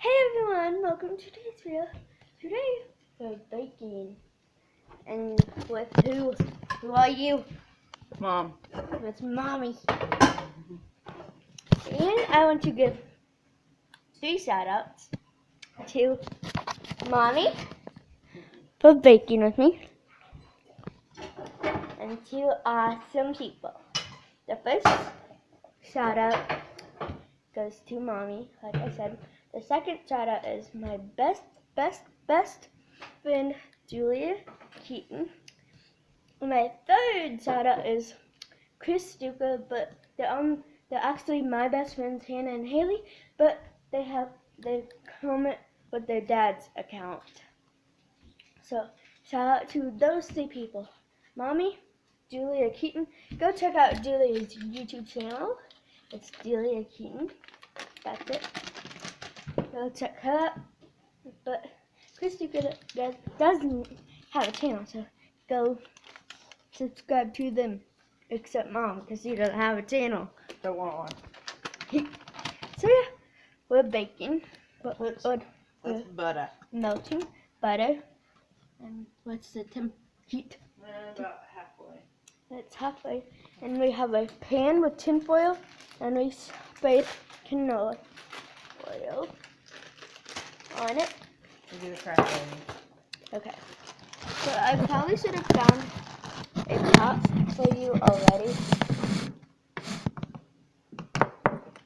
Hey everyone, welcome to today's video. Today we're baking. And with who? Who are you? Mom. With Mommy. And I want to give 3 shout outs to Mommy for baking with me. And 2 awesome people. The first shout out goes to Mommy, like I said. The second shout out is my best friend, Julia Keaton. My third shout out is Chris Stuka, but they're actually my best friends, Hannah and Haley, but they comment with their dad's account. So shout out to those 3 people. Mommy, Julia Keaton. Go check out Julia's YouTube channel. It's Julia Keaton. That's it. Go check her out. But Chris Stuka doesn't have a channel, so go subscribe to them. Except Mom, because she doesn't have a channel. Don't want one. So yeah, we're baking. That's butter. Melting butter. And what's the heat? About halfway. It's halfway. And we have a pan with tin foil, and we sprayed canola oil on it. We do the crack baby. Okay. So I probably should have found a pot for you already.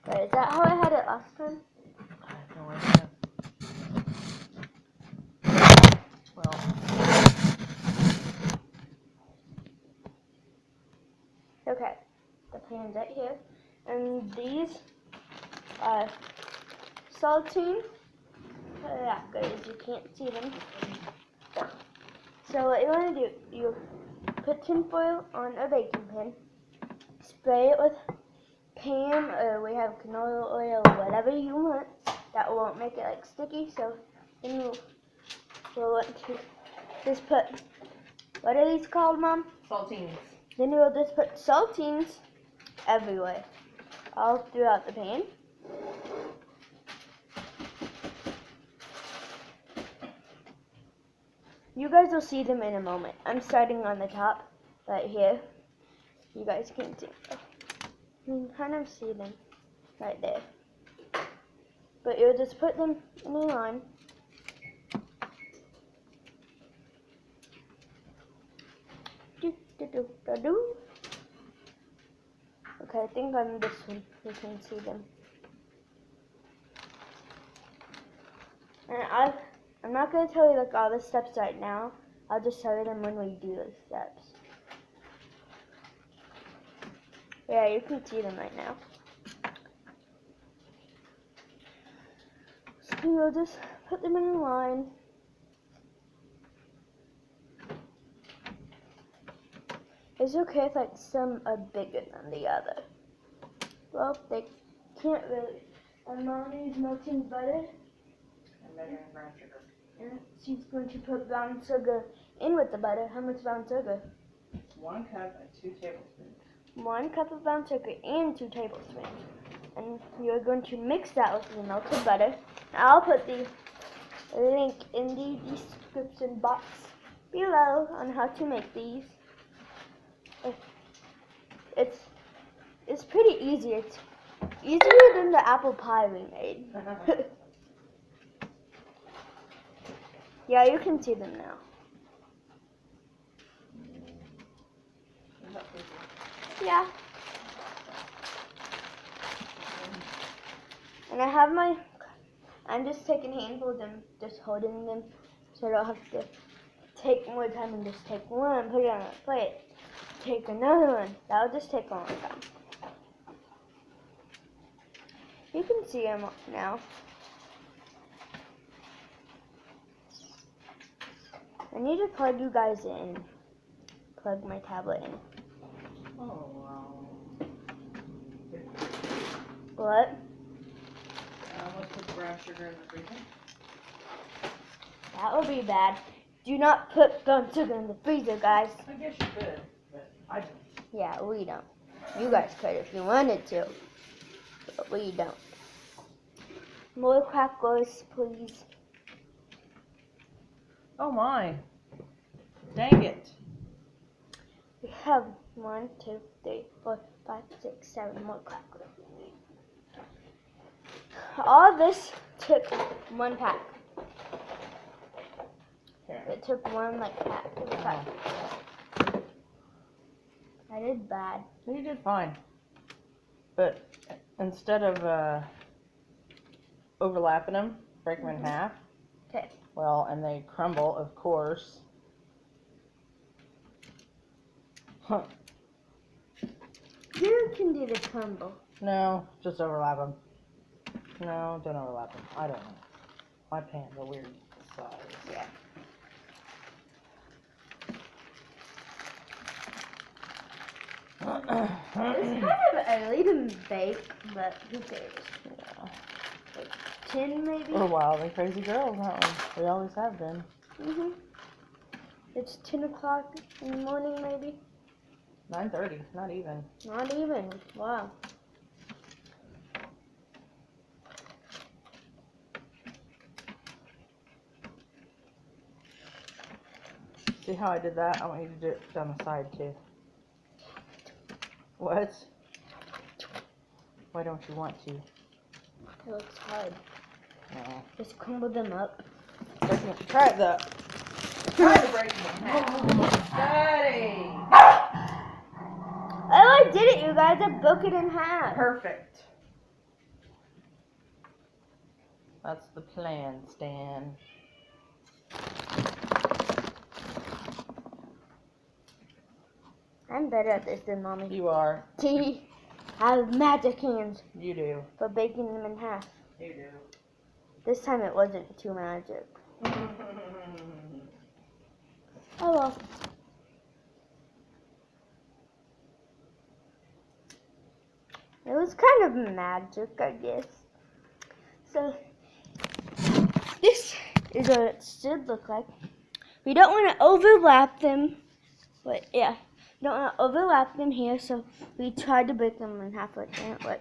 But is that how I had it last time? I have no idea. 12. Okay. The pan's right here. And these are saltine crackers. You can't see them. So what you want to do, you put tin foil on a baking pan, spray it with Pam, or we have canola oil, whatever you want. That won't make it like sticky, so then we'll want to just put, what are these called, Mom? Saltines. Then we'll just put saltines everywhere, all throughout the pan. You guys will see them in a moment. I'm starting on the top, right here. You guys can see. You can kind of see them right there. But you'll just put them in a line. Okay, I think on this one you can see them. And I'm not going to tell you like all the steps right now. I'll just tell you them when we do those steps. Yeah, you can see them right now. So you'll just put them in a line. It's okay if like some are bigger than the other. Well, they can't really. And Mommy's melting butter. And measuring brown sugar. And she's going to put brown sugar in with the butter. How much brown sugar? 1 cup and 2 tablespoons. 1 cup of brown sugar and 2 tablespoons. And you're going to mix that with the melted butter. I'll put the link in the description box below on how to make these. It's pretty easy. It's easier than the apple pie we made. Yeah, you can see them now. Yeah. And I'm just taking handfuls and just holding them so I don't have to take more time and just take one, put it on a plate, take another one. That'll just take a long time. You can see them now. I need to plug you guys in. Plug my tablet in. Oh, wow. What? Let's put the brown sugar in the freezer. That would be bad. Do not put brown sugar in the freezer, guys. I guess you could, but I don't. Yeah, we don't. You guys could if you wanted to, but we don't. More crackers, please. Oh my. Dang it. We have 1, 2, 3, 4, 5, 6, 7 more crackers. All this took 1 pack. Here. It took 1 pack. I did bad. You did fine. But instead of overlapping them, break them in half. Okay. Well, and they crumble, of course. Huh. You can do the crumble. No, just overlap them. No, don't overlap them. I don't know. My pan's a weird size. Yeah. It's kind of early to bake, but who cares? Yeah. 10 maybe? We're wild and crazy girls, aren't we? We always have been. It's 10 o'clock in the morning maybe? 9:30, not even. Not even. Wow. See how I did that? I want you to do it down the side too. What? Why don't you want to? It looks hard. No. Just crumble them up. Try it though. Try to break them in half. Daddy! Oh, I did it, you guys. I broke it in half. Perfect. That's the plan, Stan. I'm better at this than Mommy. You are. I have magic hands You do. for baking them in half. You do. This time it wasn't too magic. Oh well. It was kind of magic, I guess. So, this is what it should look like. We don't want to overlap them, but yeah, we don't want to overlap them here, so we tried to break them in half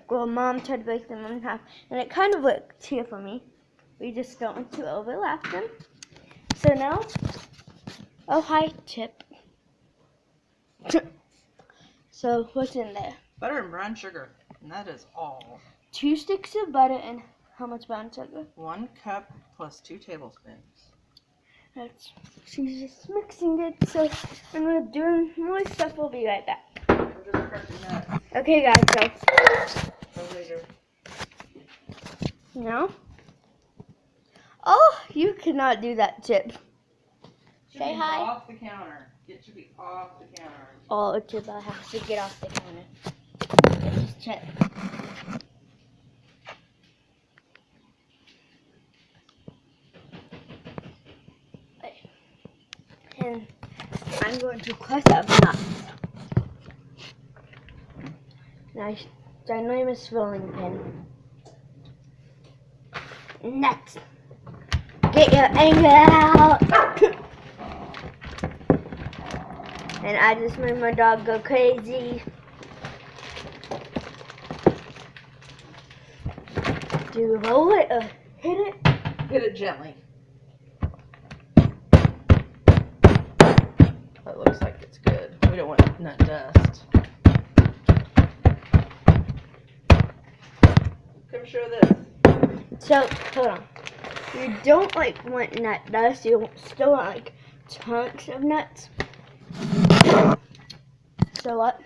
well, Mom tried to break them in half, and it kind of worked here for me. We just don't want to overlap them. So now, oh hi, Chip. So, what's in there? Butter and brown sugar, and that is all. 2 sticks of butter and how much brown sugar? 1 cup plus 2 tablespoons. She's just mixing it, so when we're doing more stuff, we'll be right back. We're just crushing that. Okay, guys, For later. so now. Oh, you cannot do that, Chip. Should Say be hi. off the counter. It should be off the counter. Oh, Chip, I have to get off the counter. This is Chip. And I'm going to crush up nuts. Nice, ginormous rolling pin. Nuts. Get your anger out. And I just made my dog go crazy. Do you roll it or hit it? Hit it gently. That looks like it's good. We don't want nut dust. Come show this. So, hold on. You don't want nut dust. You still want chunks of nuts. So what?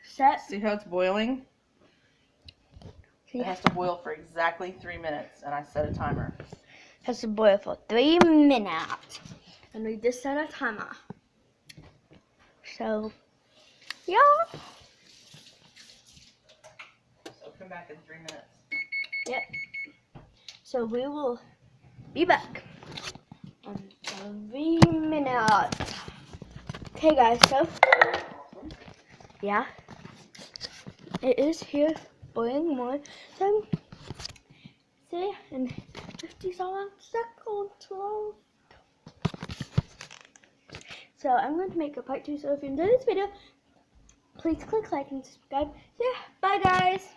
Set. See how it's boiling? See, It has to boil for exactly 3 minutes, and I set a timer. has to boil for 3 minutes. And we just set a timer. So, yeah. So come back in 3 minutes. Yep. So we will be back in 3 minutes. Okay, guys, so, yeah. It is here boiling more. So, see, in 57 seconds left. So I'm going to make a part 2. So if you enjoyed this video, please click like and subscribe. So yeah, bye guys.